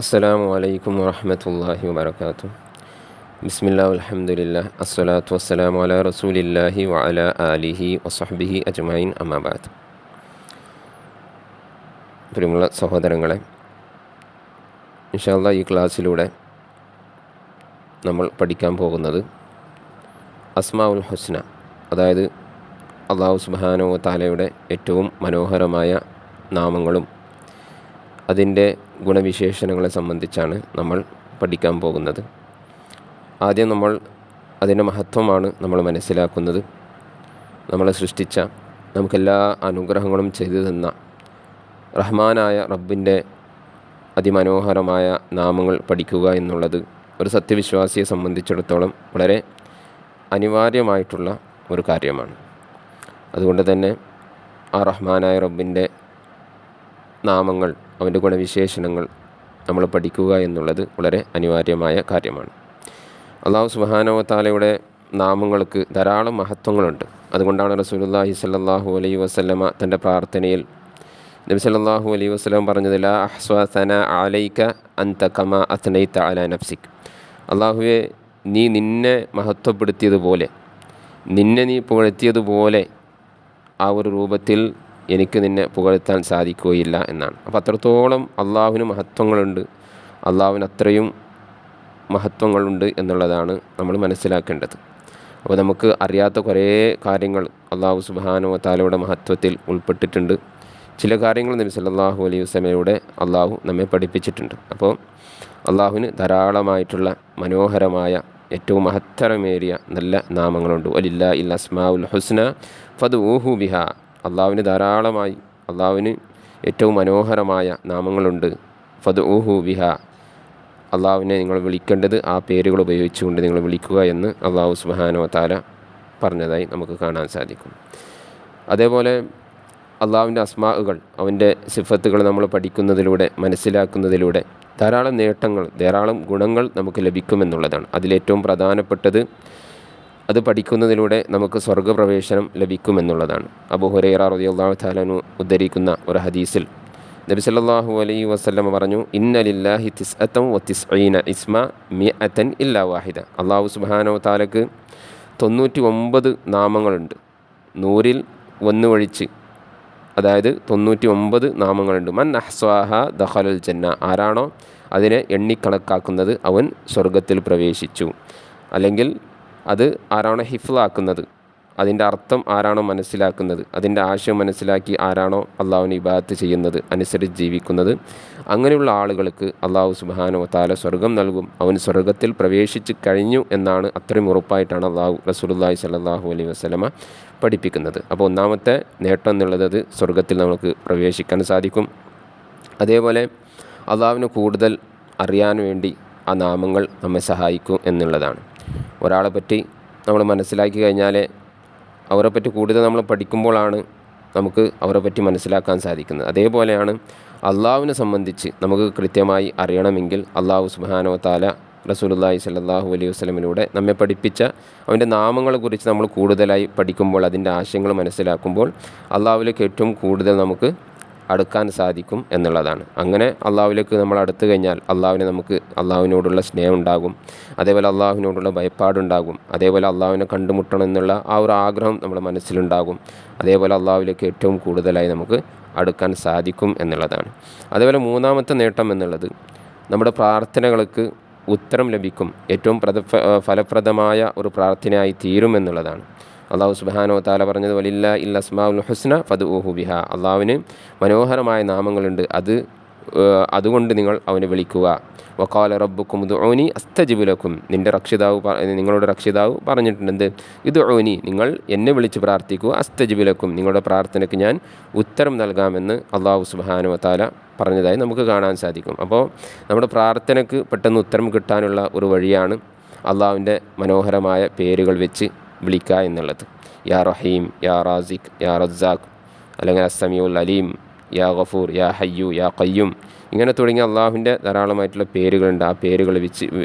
അസ്സലാമു അലൈക്കും വറഹ്മത്തുള്ളാഹി വബറകാതുഹു. ബിസ്മില്ലാഹി വൽഹംദുലില്ലാഹി അസ്സലാത്തു വസ്സലാമു അലാ റസൂലില്ലാഹി വഅലാ ആലിഹി വസഹ്ബിഹി അജ്മഈൻ അമ്മാ ബഅദ്. പ്രിയമുള്ള സഹോദരങ്ങളെ, ഇൻഷാ അല്ലാഹ് ഈ ക്ലാസ്സിലൂടെ നമ്മൾ പഠിക്കാൻ പോകുന്നത് അസ്മാഉൽ ഹുസ്ന, അതായത് അല്ലാഹു സുബ്ഹാനഹു വ തആലയുടെ ഏറ്റവും മനോഹരമായ നാമങ്ങളും അതിൻ്റെ ഗുണവിശേഷണങ്ങളെ സംബന്ധിച്ചാണ് നമ്മൾ പഠിക്കാൻ പോകുന്നത്. ആദ്യം നമ്മൾ അതിൻ്റെ മഹത്വമാണ് നമ്മൾ മനസ്സിലാക്കുന്നത്. നമ്മളെ സൃഷ്ടിച്ച, നമുക്കെല്ലാ അനുഗ്രഹങ്ങളും ചെയ്തു തന്ന റഹ്മാനായ റബ്ബിൻ്റെ അതിമനോഹരമായ നാമങ്ങൾ പഠിക്കുക എന്നുള്ളത് ഒരു സത്യവിശ്വാസിയെ സംബന്ധിച്ചിടത്തോളം വളരെ അനിവാര്യമായിട്ടുള്ള ഒരു കാര്യമാണ്. അതുകൊണ്ട് തന്നെ ആ റഹ്മാനായ റബ്ബിൻ്റെ നാമങ്ങൾ, അവൻ്റെ ഗുണവിശേഷണങ്ങൾ നമ്മൾ പഠിക്കുക എന്നുള്ളത് വളരെ അനിവാര്യമായ കാര്യമാണ്. അല്ലാഹു സുബ്ഹാനഹു വ തആലയുടെ നാമങ്ങൾക്ക് ധാരാളം മഹത്വങ്ങളുണ്ട്. അതുകൊണ്ടാണ് റസൂലുള്ളാഹി സ്വല്ലല്ലാഹു അലൈഹി വസല്ലമ തൻ്റെ പ്രാർത്ഥനയിൽ നബി സല്ലല്ലാഹു അലൈഹി വസല്ലം പറഞ്ഞത്, ലാ അഹ്സ്വ സനാ അലൈക അൻത കമാ അത്നൈത അലാ നഫ്സിക്. അല്ലാഹുവേ, നീ നിന്നെ മഹത്വപ്പെടുത്തിയതുപോലെ, നിന്നെ നീ പുകഴ്ത്തിയതുപോലെ ആ ഒരു രൂപത്തിൽ എനിക്ക് നിന്നെ പുകഴ്ത്താൻ സാധിക്കുകയില്ല എന്നാണ്. അപ്പോൾ അത്രത്തോളം അള്ളാഹുവിന് മഹത്വങ്ങളുണ്ട്, അള്ളാഹുവിന് അത്രയും മഹത്വങ്ങളുണ്ട് എന്നുള്ളതാണ് നമ്മൾ മനസ്സിലാക്കേണ്ടത്. അപ്പോൾ നമുക്ക് അറിയാത്ത കുറേ കാര്യങ്ങൾ അള്ളാഹു സുബ്ഹാനഹു വ തആലയുടെ മഹത്വത്തിൽ ഉൾപ്പെട്ടിട്ടുണ്ട്. ചില കാര്യങ്ങൾ നബി സല്ലല്ലാഹു അലൈഹി വസല്ലമയുടെ അള്ളാഹു നമ്മെ പഠിപ്പിച്ചിട്ടുണ്ട്. അപ്പോൾ അള്ളാഹുവിന് ധാരാളമായിട്ടുള്ള മനോഹരമായ ഏറ്റവും മഹത്തരമേറിയ നല്ല നാമങ്ങളുണ്ട്. വലില്ലാഹിൽ അസ്മാഉൽ ഹുസ്ന ഫദ്ഊഹു ബിഹാ. അള്ളാഹുവിന് ധാരാളമായി, അള്ളാഹുവിന് ഏറ്റവും മനോഹരമായ നാമങ്ങളുണ്ട്. ഫദ്ഊഹു ബിഹാ. അള്ളാഹുവിനെ നിങ്ങൾ വിളിക്കേണ്ടത് ആ പേരുകൾ ഉപയോഗിച്ചുകൊണ്ട് നിങ്ങൾ വിളിക്കുക എന്ന് അള്ളാഹു സുബ്ഹാനഹു വ തആല പറഞ്ഞതായി നമുക്ക് കാണാൻ സാധിക്കും. അതേപോലെ അള്ളാഹുവിൻ്റെ അസ്മാഉകൾ, അവൻ്റെ സിഫത്തുകൾ നമ്മൾ പഠിക്കുന്നതിലൂടെ, മനസ്സിലാക്കുന്നതിലൂടെ ധാരാളം നേട്ടങ്ങൾ, ധാരാളം ഗുണങ്ങൾ നമുക്ക് ലഭിക്കുമെന്നുള്ളതാണ്. അതിലേറ്റവും പ്രധാനപ്പെട്ടത് അത് പഠിക്കുന്നതിലൂടെ നമുക്ക് സ്വർഗ്ഗപ്രവേശനം ലഭിക്കുമെന്നുള്ളതാണ്. അബൂ ഹുറൈറ റളിയല്ലാഹു തആല അൻഹു ഉദ്ധരിക്കുന്ന ഒരു ഹദീസിൽ നബി സല്ലല്ലാഹു അലൈഹി വസല്ലം പറഞ്ഞു, ഇന്ന ലില്ലാഹി തിസ്അതൻ വ തിസ്ഈന ഇസ്മ മിഅതൻ ഇല്ലാ വാഹിദ. അല്ലാഹു സുബ്ഹാനഹു വ തആലക്ക് 99 നാമങ്ങളുണ്ട്, 100-ൽ 1 ഒഴിച്ച്, അതായത് 99 നാമങ്ങളുണ്ട്. മൻ അഹ്സാഹ ദഖലൽ ജന്ന. ആരാണോ അതിനെ എണ്ണിക്കണക്കാക്കുന്നത് അവൻ സ്വർഗത്തിൽ പ്രവേശിച്ചു. അല്ലെങ്കിൽ അത് ആരാണോ ഹിഫ്ളാക്കുന്നത്, അതിൻ്റെ അർത്ഥം ആരാണോ മനസ്സിലാക്കുന്നത്, അതിൻ്റെ ആശയം മനസ്സിലാക്കി ആരാണോ അള്ളാഹുവിനെ ഇബാദത്ത് ചെയ്യുന്നത്, അനുസരിച്ച് ജീവിക്കുന്നത്, അങ്ങനെയുള്ള ആളുകൾക്ക് അള്ളാഹു സുബ്ഹാനഹു വ തആല സ്വർഗം നൽകും. അവൻ സ്വർഗത്തിൽ പ്രവേശിച്ച് കഴിഞ്ഞു എന്നാണ്, അത്രയും ഉറപ്പായിട്ടാണ് റസൂലുള്ളാഹി സ്വല്ലല്ലാഹു അലൈഹി വസല്ലമ പഠിപ്പിക്കുന്നത്. അപ്പോൾ ഒന്നാമത്തെ നേട്ടം എന്നുള്ളത് അത് സ്വർഗത്തിൽ നമുക്ക് പ്രവേശിക്കാൻ സാധിക്കും. അതേപോലെ അള്ളാഹുവിനെ കൂടുതൽ അറിയാൻ വേണ്ടി ആ നാമങ്ങൾ നമ്മെ സഹായിക്കും എന്നുള്ളതാണ്. ഒരാളെ പറ്റി നമ്മൾ മനസ്സിലാക്കി കഴിഞ്ഞാൽ അവരെപ്പറ്റി കൂടുതൽ നമ്മൾ പഠിക്കുമ്പോഴാണ് നമുക്ക് അവരെപ്പറ്റി മനസ്സിലാക്കാൻ സാധിക്കുന്നത്. അതേപോലെയാണ് അള്ളാഹുവിനെ സംബന്ധിച്ച് നമുക്ക് കൃത്യമായി അറിയണമെങ്കിൽ അള്ളാഹു സുബ്ഹാനഹു വ തആല റസൂലുള്ളാഹി സ്വല്ലല്ലാഹു അലൈഹി വസല്ലമിലൂടെ നമ്മെ പഠിപ്പിച്ച അവൻ്റെ നാമങ്ങളെക്കുറിച്ച് നമ്മൾ കൂടുതലായി പഠിക്കുമ്പോൾ, അതിൻ്റെ ആശയങ്ങൾ മനസ്സിലാക്കുമ്പോൾ അള്ളാഹുവിലേക്ക് ഏറ്റവും കൂടുതൽ നമുക്ക് അടുക്കാൻ സാധിക്കും എന്നുള്ളതാണ്. അങ്ങനെ അള്ളാഹുവിലേക്ക് നമ്മൾ അടുത്തു കഴിഞ്ഞാൽ അള്ളാഹുവിനോടുള്ള സ്നേഹം ഉണ്ടാകും. അതേപോലെ അള്ളാഹുവിനോടുള്ള ഭയപ്പാടുണ്ടാകും. അതേപോലെ അള്ളാഹുവിനെ കണ്ടുമുട്ടണം എന്നുള്ള ആ ഒരു ആഗ്രഹം നമ്മുടെ മനസ്സിലുണ്ടാകും. അതേപോലെ അള്ളാഹുവിലേക്ക് ഏറ്റവും കൂടുതലായി നമുക്ക് അടുക്കാൻ സാധിക്കും എന്നുള്ളതാണ്. അതേപോലെ മൂന്നാമത്തെ നേട്ടം എന്നുള്ളത് നമ്മുടെ പ്രാർത്ഥനകൾക്ക് ഉത്തരം ലഭിക്കും, ഏറ്റവും ഫലപ്രദമായ ഒരു പ്രാർത്ഥനയായി തീരുമെന്നുള്ളതാണ്. അള്ളാഹു സുബ്ഹാനഹു വ തആല പറഞ്ഞത്, വലില്ലാഹിൽ അസ്മാഉൽ ഹുസ്ന ഫദ്ഊഹു ബിഹാ. അള്ളാഹുവിന് മനോഹരമായ നാമങ്ങളുണ്ട്, അതുകൊണ്ട് നിങ്ങൾ അവനെ വിളിക്കുക. വഖാല റബ്ബുക്കും ഉദ്ഊനി അസ്തജിബ് ലക്കും. നിങ്ങളുടെ രക്ഷിതാവ് പറഞ്ഞിട്ടുണ്ട്, എന്ത്? ഉദ്ഊനി, നിങ്ങൾ എന്നെ വിളിച്ച് പ്രാർത്ഥിക്കുക, അസ്തജിബ് ലക്കും, നിങ്ങളുടെ പ്രാർത്ഥനയ്ക്ക് ഞാൻ ഉത്തരം നൽകാമെന്ന് അള്ളാഹു സുബ്ഹാനഹു വ തആല പറഞ്ഞതായി നമുക്ക് കാണാൻ സാധിക്കും. അപ്പോൾ നമ്മുടെ പ്രാർത്ഥനയ്ക്ക് പെട്ടെന്ന് ഉത്തരം കിട്ടാനുള്ള ഒരു വഴിയാണ് അള്ളാഹുവിൻ്റെ മനോഹരമായ പേരുകൾ വെച്ച് വിളിക്കുക എന്നുള്ളത്. യാ റഹീം, യാ റാസിഖ്, യാ റസാഖ്, അല്ലെങ്കിൽ അസ്സമീഉൽ അലീം, യാ ഗഫൂർ, യാ ഹയ്യു, യാ ഖയ്യൂം, ഇങ്ങനെ തുടങ്ങിയ അള്ളാഹുവിൻ്റെ ധാരാളമായിട്ടുള്ള പേരുകളുണ്ട്. ആ പേരുകൾ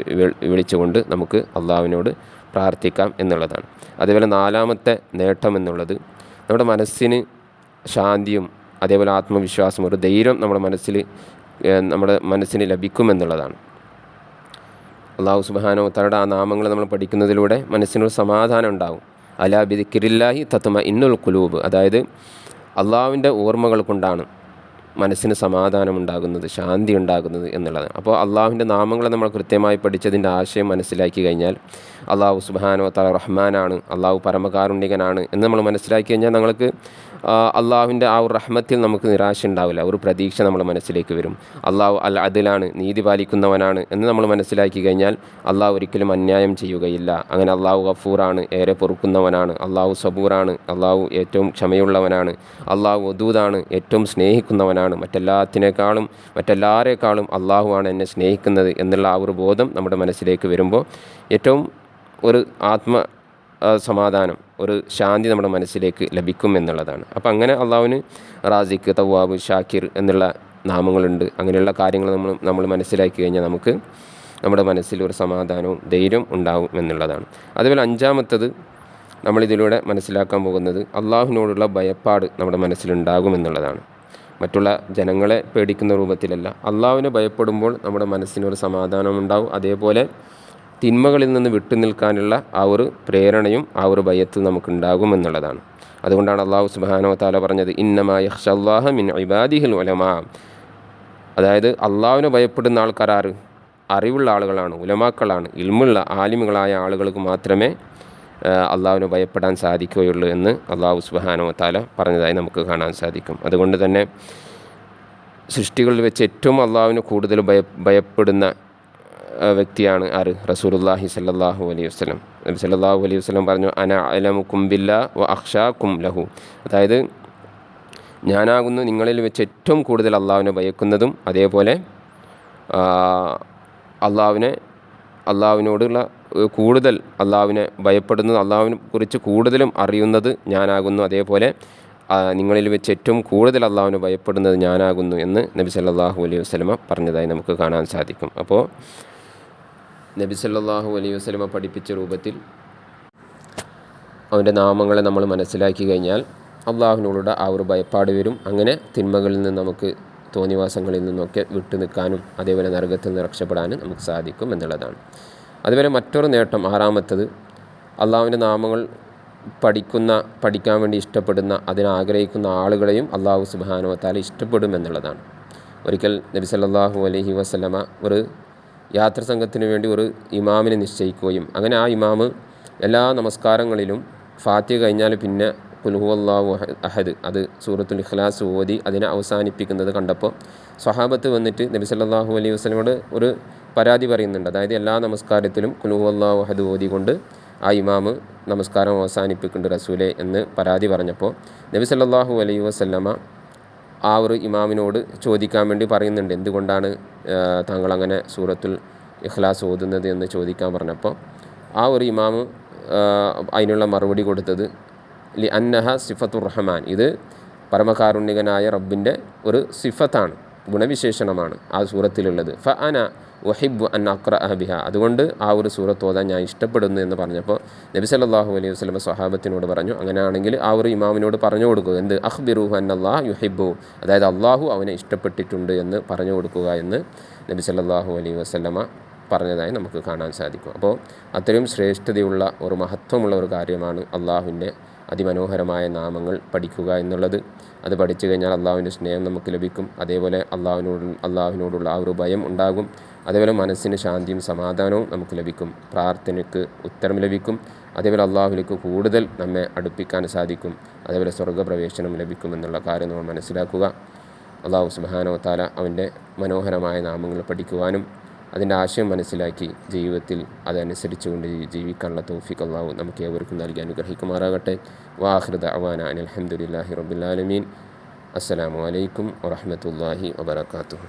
വിളിച്ചുകൊണ്ട് നമുക്ക് അള്ളാഹുവിനോട് പ്രാർത്ഥിക്കാം എന്നുള്ളതാണ്. അതേപോലെ നാലാമത്തെ നേട്ടം എന്നുള്ളത് നമ്മുടെ മനസ്സിന് ശാന്തിയും അതേപോലെ ആത്മവിശ്വാസം, ഒരു ധൈര്യം നമ്മുടെ മനസ്സിൽ നമ്മുടെ മനസ്സിന് ലഭിക്കുമെന്നുള്ളതാണ്. അള്ളാഹു സുബ്ഹാനഹു വ തആലയുടെ ആ നാമങ്ങൾ നമ്മൾ പഠിക്കുന്നതിലൂടെ മനസ്സിനൊരു സമാധാനം ഉണ്ടാകും. അലാ ബിദിക്രില്ലാഹി തത്മഇന്നുൽ ഖുലൂബ്, അതായത് അള്ളാഹുവിൻ്റെ ഓർമ്മകൾ കൊണ്ടാണ് മനസ്സിന് സമാധാനമുണ്ടാകുന്നത്, ശാന്തി ഉണ്ടാകുന്നത് എന്നുള്ളതാണ്. അപ്പോൾ അള്ളാഹുവിൻ്റെ നാമങ്ങളെ നമ്മൾ കൃത്യമായി പഠിച്ചതിൻ്റെ ആശയം മനസ്സിലാക്കി കഴിഞ്ഞാൽ അള്ളാഹു സുബ്ഹാനഹു വ തആല റഹ്മാനാണ്, അള്ളാഹു പരമകാരുണികനാണ് എന്ന് നമ്മൾ മനസ്സിലാക്കി കഴിഞ്ഞാൽ ഞങ്ങൾക്ക് അള്ളാഹുവിൻ്റെ ആ ഒരു റഹ്മത്തിൽ നമുക്ക് നിരാശ ഉണ്ടാവില്ല, ഒരു പ്രതീക്ഷ നമ്മുടെ മനസ്സിലേക്ക് വരും. അള്ളാഹു അൽ അദിലാണ്, നീതി പാലിക്കുന്നവനാണ് എന്ന് നമ്മൾ മനസ്സിലാക്കി കഴിഞ്ഞാൽ അള്ളാഹു ഒരിക്കലും അന്യായം ചെയ്യുകയില്ല. അങ്ങനെ അള്ളാഹു ഗഫൂറാണ്, ഏറെ പൊറുക്കുന്നവനാണ്. അള്ളാഹു സബൂറാണ്, അള്ളാഹു ഏറ്റവും ക്ഷമയുള്ളവനാണ്. അള്ളാഹു വദൂദാണ്, ഏറ്റവും സ്നേഹിക്കുന്നവനാണ്. മറ്റെല്ലാവരേക്കാളും അള്ളാഹുവാണ് എന്നെ സ്നേഹിക്കുന്നത് എന്നുള്ള ആ ഒരു ബോധം നമ്മുടെ മനസ്സിലേക്ക് വരുമ്പോൾ ഏറ്റവും ഒരു സമാധാനം, ഒരു ശാന്തി നമ്മുടെ മനസ്സിലേക്ക് ലഭിക്കും എന്നുള്ളതാണ്. അപ്പം അങ്ങനെ അള്ളാഹുവിന് റാസിഖ്, തവ്വാബ്, ഷാക്കിർ എന്നുള്ള നാമങ്ങളുണ്ട്. അങ്ങനെയുള്ള കാര്യങ്ങൾ നമ്മൾ മനസ്സിലാക്കി കഴിഞ്ഞാൽ നമുക്ക് നമ്മുടെ മനസ്സിൽ ഒരു സമാധാനവും ധൈര്യവും ഉണ്ടാവും എന്നുള്ളതാണ്. അതുപോലെ അഞ്ചാമത്തത് നമ്മളിതിലൂടെ മനസ്സിലാക്കാൻ പോകുന്നത് അള്ളാഹുവിനോടുള്ള ഭയപ്പാട് നമ്മുടെ മനസ്സിലുണ്ടാകും എന്നുള്ളതാണ്. മറ്റുള്ള ജനങ്ങളെ പേടിക്കുന്ന രൂപത്തിലല്ല, അള്ളാഹുവിനെ ഭയപ്പെടുമ്പോൾ നമ്മുടെ മനസ്സിനൊരു സമാധാനമുണ്ടാവും. അതേപോലെ തിന്മകളിൽ നിന്ന് വിട്ടു നിൽക്കാനുള്ള ആ ഒരു പ്രേരണയും ആ ഒരു ഭയത്തിൽ നമുക്കുണ്ടാകും എന്നുള്ളതാണ്. അതുകൊണ്ടാണ് അള്ളാഹു സുബ്ഹാനഹു വ തആല പറഞ്ഞത് ഇന്നമാ യഖ്ശല്ലാഹ മിൻ ഇബാദിഹിൽ ഉലമാ, അതായത് അള്ളാഹുവിനെ ഭയപ്പെടുന്ന ആൾക്കാർ അറിവുള്ള ആളുകളാണ്, ഉലമാക്കളാണ്, ഇൽമുള്ള ആലിമുകളായ ആളുകൾക്ക് മാത്രമേ അള്ളാഹുവിനെ ഭയപ്പെടാൻ സാധിക്കുകയുള്ളൂ എന്ന് അള്ളാഹു സുബ്ഹാനഹു വ തആല പറഞ്ഞതായി നമുക്ക് കാണാൻ സാധിക്കും. അതുകൊണ്ട് തന്നെ സൃഷ്ടികളിൽ വെച്ച് ഏറ്റവും അള്ളാഹുവിനെ കൂടുതൽ ഭയപ്പെടുന്ന വ്യക്തിയാണ് ആര്? റസൂലുള്ളാഹി സ്വല്ലല്ലാഹു അലൈഹി വസല്ലം. നബി സല്ലല്ലാഹു അലൈഹി വസല്ലം പറഞ്ഞു അന അലമുക്കും ബില്ലാഹി വ അഖ്ശാക്കും ലഹു, അതായത് ഞാനാകുന്നു നിങ്ങളിൽ വെച്ച് ഏറ്റവും കൂടുതൽ അള്ളാഹുവിനെ ഭയക്കുന്നതും അതേപോലെ അള്ളാഹുവിനോടുള്ള കൂടുതൽ അള്ളാഹുവിനെ ഭയപ്പെടുന്നത്, അള്ളാഹുവിനെ കുറിച്ച് കൂടുതലും അറിയുന്നത് ഞാനാകുന്നു. അതേപോലെ നിങ്ങളിൽ വെച്ച് ഏറ്റവും കൂടുതൽ അള്ളാഹുവിനെ ഭയപ്പെടുന്നത് ഞാനാകുന്നു എന്ന് നബി സല്ലല്ലാഹു അലൈഹി വസല്ലമ പറഞ്ഞതായി നമുക്ക് കാണാൻ സാധിക്കും. അപ്പോൾ നബി സല്ലല്ലാഹു അലൈഹി വസല്ലമ പഠിപ്പിച്ച രൂപത്തിൽ അവൻ്റെ നാമങ്ങളെ നമ്മൾ മനസ്സിലാക്കി കഴിഞ്ഞാൽ അള്ളാഹുവിനോടുള്ള ആ ഒരു ഭയപ്പാട് വരും. അങ്ങനെ തിന്മകളിൽ നിന്ന് നമുക്ക്, തോന്നിവാസങ്ങളിൽ നിന്നൊക്കെ വിട്ടു നിൽക്കാനും അതേപോലെ നരകത്തിൽ നിന്ന് രക്ഷപ്പെടാനും നമുക്ക് സാധിക്കും എന്നുള്ളതാണ്. അതുപോലെ മറ്റൊരു നേട്ടം, ആറാമത്തത്, അള്ളാഹുവിൻ്റെ നാമങ്ങൾ പഠിക്കാൻ വേണ്ടി ഇഷ്ടപ്പെടുന്ന, അതിനാഗ്രഹിക്കുന്ന ആളുകളെയും അള്ളാഹു സുബ്ഹാനഹു വ തആല ഇഷ്ടപ്പെടും എന്നുള്ളതാണ്. ഒരിക്കൽ നബി സല്ലല്ലാഹു അലൈഹി വസല്ലമ ഒരു യാത്ര സംഘത്തിന് വേണ്ടി ഒരു ഇമാമിനെ നിശ്ചയിക്കുകയും അങ്ങനെ ആ ഇമാമ് എല്ലാ നമസ്കാരങ്ങളിലും ഫാത്തിഹ കഴിഞ്ഞാൽ പിന്നെ ഖുൽ ഹുവല്ലാഹു അഹദ്, അത് സൂറത്തുൽ ഇഖ്ലാസ് ഓതി അതിനെ അവസാനിപ്പിക്കുന്നത് കണ്ടപ്പോൾ സ്വഹാബത്ത് വന്നിട്ട് നബി സല്ലല്ലാഹു അലൈഹി വസല്ലമയോട് ഒരു പരാതി പറയുന്നുണ്ട്. അതായത് എല്ലാ നമസ്കാരത്തിലും ഖുൽ ഹുവല്ലാഹു അഹദ് ഓതിക്കൊണ്ട് ആ ഇമാമ് നമസ്കാരം അവസാനിപ്പിക്കുന്നുണ്ട് റസൂലേ എന്ന് പരാതി പറഞ്ഞപ്പോൾ നബി സല്ലല്ലാഹു അലൈഹി വസല്ലമ ആ ഒരു ഇമാമിനോട് ചോദിക്കാൻ വേണ്ടി പറയുന്നുണ്ട്, എന്തുകൊണ്ടാണ് താങ്കളങ്ങനെ സൂറത്തുൽ ഇഖ്ലാസ് ഓതുന്നത് എന്ന് ചോദിക്കാൻ പറഞ്ഞപ്പോൾ ആ ഒരു ഇമാമ് അതിനുള്ള മറുപടി കൊടുത്തത് ലി അന്നഹ സിഫത്തുർ റഹ്മാൻ, ഇത് പരമകാരുണ്യകനായ റബ്ബിൻ്റെ ഒരു സിഫത്താണ്, ഗുണവിശേഷണമാണ് ആ സൂറത്തിലുള്ളത്. ഫ അന വഹിബ് അൻ അഖ്റഅ ബിഹ, അതുകൊണ്ട് ആ ഒരു സൂറത്ത് ഓതാൻ ഞാൻ ഇഷ്ടപ്പെടുന്നു എന്ന് പറഞ്ഞപ്പോൾ നബി സല്ലല്ലാഹു അലൈഹി വസല്ലം സ്വഹാബത്തിനോട് പറഞ്ഞു, അങ്ങനെയാണെങ്കിൽ ആ ഒരു ഇമാമിനോട് പറഞ്ഞു കൊടുക്കുക, എന്ത്? അഖ്ബിറുഹു അന്നല്ലാഹു യുഹിബ്ബു, അതായത് അള്ളാഹു അവനെ ഇഷ്ടപ്പെട്ടിട്ടുണ്ട് എന്ന് പറഞ്ഞു കൊടുക്കുക എന്ന് നബി സല്ലല്ലാഹു അലൈഹി വസല്ലമ പറഞ്ഞതായി നമുക്ക് കാണാൻ സാധിക്കും. അപ്പോൾ അത്രയും ശ്രേഷ്ഠതയുള്ള ഒരു മഹത്വമുള്ള ഒരു കാര്യമാണ് അള്ളാഹുവിൻ്റെ അതിമനോഹരമായ നാമങ്ങൾ പഠിക്കുക എന്നുള്ളത്. അത് പഠിച്ചു കഴിഞ്ഞാൽ അള്ളാഹുവിൻ്റെ സ്നേഹം നമുക്ക് ലഭിക്കും. അതേപോലെ അള്ളാഹുവിനോടുള്ള ആ ഒരു ഭയം ഉണ്ടാകും. അതേപോലെ മനസ്സിന് ശാന്തിയും സമാധാനവും നമുക്ക് ലഭിക്കും. പ്രാർത്ഥനയ്ക്ക് ഉത്തരം ലഭിക്കും. അതേപോലെ അള്ളാഹുവിലേക്ക് കൂടുതൽ നമ്മെ അടുപ്പിക്കാൻ സാധിക്കും. അതേപോലെ സ്വർഗ്ഗപ്രവേശനം ലഭിക്കും എന്നുള്ള കാര്യം നമ്മൾ മനസ്സിലാക്കുക. അള്ളാഹു സുബ്ഹാനഹു വ തആല അവൻ്റെ മനോഹരമായ നാമങ്ങൾ പഠിക്കുവാനും അതിൻ്റെ ആശയം മനസ്സിലാക്കി ജീവിതത്തിൽ അതനുസരിച്ചുകൊണ്ട് ജീവിക്കാനുള്ള തൗഫീഖ് അല്ലാഹു നമുക്ക് ഏവർക്കും നൽകി അനുഗ്രഹിക്കുമാറാകട്ടെ. വആഖിറു ദഅവാന അനിൽ ഹംദുലില്ലാഹി റബ്ബിൽ ആലമീൻ. അസ്സലാമു അലൈക്കും വറഹ്മത്തുള്ളാഹി വബറകാതുഹു.